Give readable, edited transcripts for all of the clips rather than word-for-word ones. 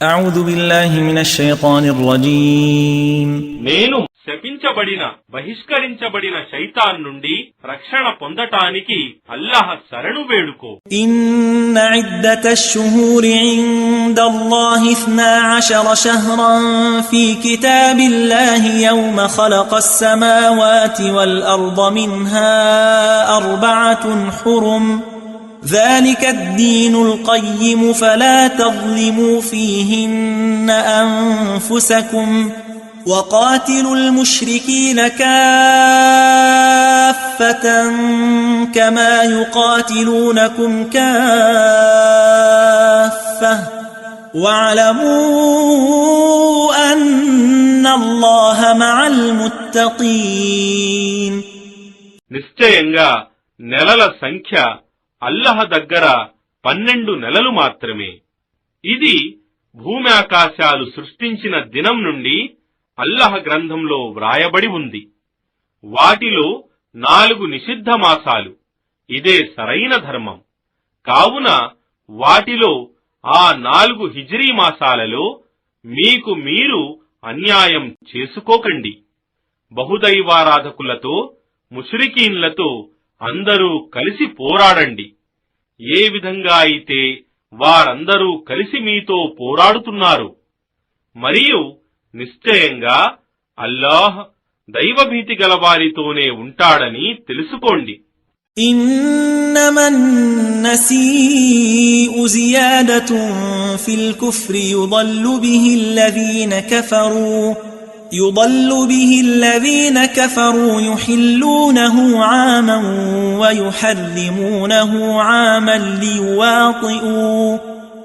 أعوذ بالله من الشيطان الرجيم నేను శపించబడిన బహిష్కరించబడిన శైతాన్ నుండి రక్షణ పొందటానికి అల్లాహ్ శరణు వేడుకో. إن عدة الشهور عند الله 12 شهرا في كتاب الله يوم خلق السماوات والأرض منها 4 حرم ذلك الدين القيم فلا تظلموا فيهن أنفسكم وقاتلوا المشركين كافة كما يقاتلونكم كافة واعلموا أن الله مع المتقين. నిశ్చయంగా నెలల సంఖ్య అల్లాహ్ దగ్గర 12 నెలలు మాత్రమే. ఇది భూమి ఆకాశాలు సృష్టించిన దినం నుండి అల్లాహ్ గ్రంథంలో వ్రాయబడి ఉంది. వాటిలో 4 నిషిద్ధ మాసాలు. ఇదే సరైన ధర్మం. కావున వాటిలో ఆ 4 హిజ్రీ మాసాలలో మీకు మీరు అన్యాయం చేసుకోకండి. బహుదైవారాధకులతో ముష్రికీన్లతో అందరూ కలిసి పోరాడండి. ఏ విధంగా అయితే వారందరూ కలిసి మీతో పోరాడుతున్నారు. మరియు నిశ్చయంగా అల్లాహ్ దైవభీతి గలవారితోనే ఉంటాడని తెలుసుకోండి. إنما النسيء زيادة في الكفر يضل به الذين كفروا يحلونه عاما ويحرمونه عاما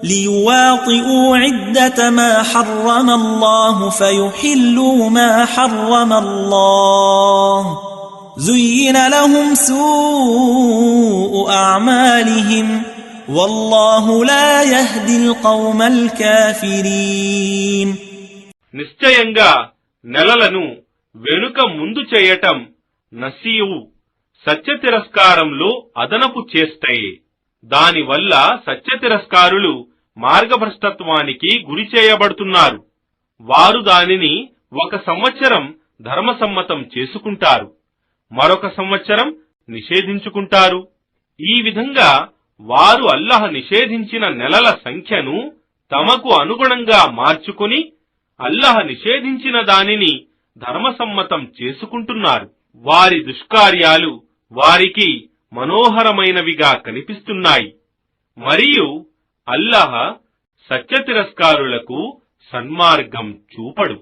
ليواطئوا عدة ما حرم الله فيحلوا ما حرم الله زين لهم سوء أعمالهم والله لا يهدي القوم الكافرين. నిశ్చయంగా నెలలను వెనుక ముందు చేయటం నసీవు సత్యతిరస్కారంలో అదనపు చేస్తాయి. దానివల్ల సత్యతిరస్కారులు మార్గభ్రష్టత్వానికి గురి చేయబడుతున్నారు. వారు దానిని 1 సంవత్సరం ధర్మసమ్మతం చేసుకుంటారు, మరొక సంవత్సరం నిషేధించుకుంటారు. ఈ విధంగా వారు అల్లాహ్ నిషేధించిన నెలల సంఖ్యను తమకు అనుగుణంగా మార్చుకుని అల్లాహ్ నిషేధించిన దానిని ధర్మసమ్మతం చేసుకుంటున్నారు. వారి దుష్కార్యాలు వారికి మనోహరమైనవిగా కనిపిస్తున్నాయి. మరియు అల్లాహ్ సత్యతిరస్కారులకు సన్మార్గం చూపడు.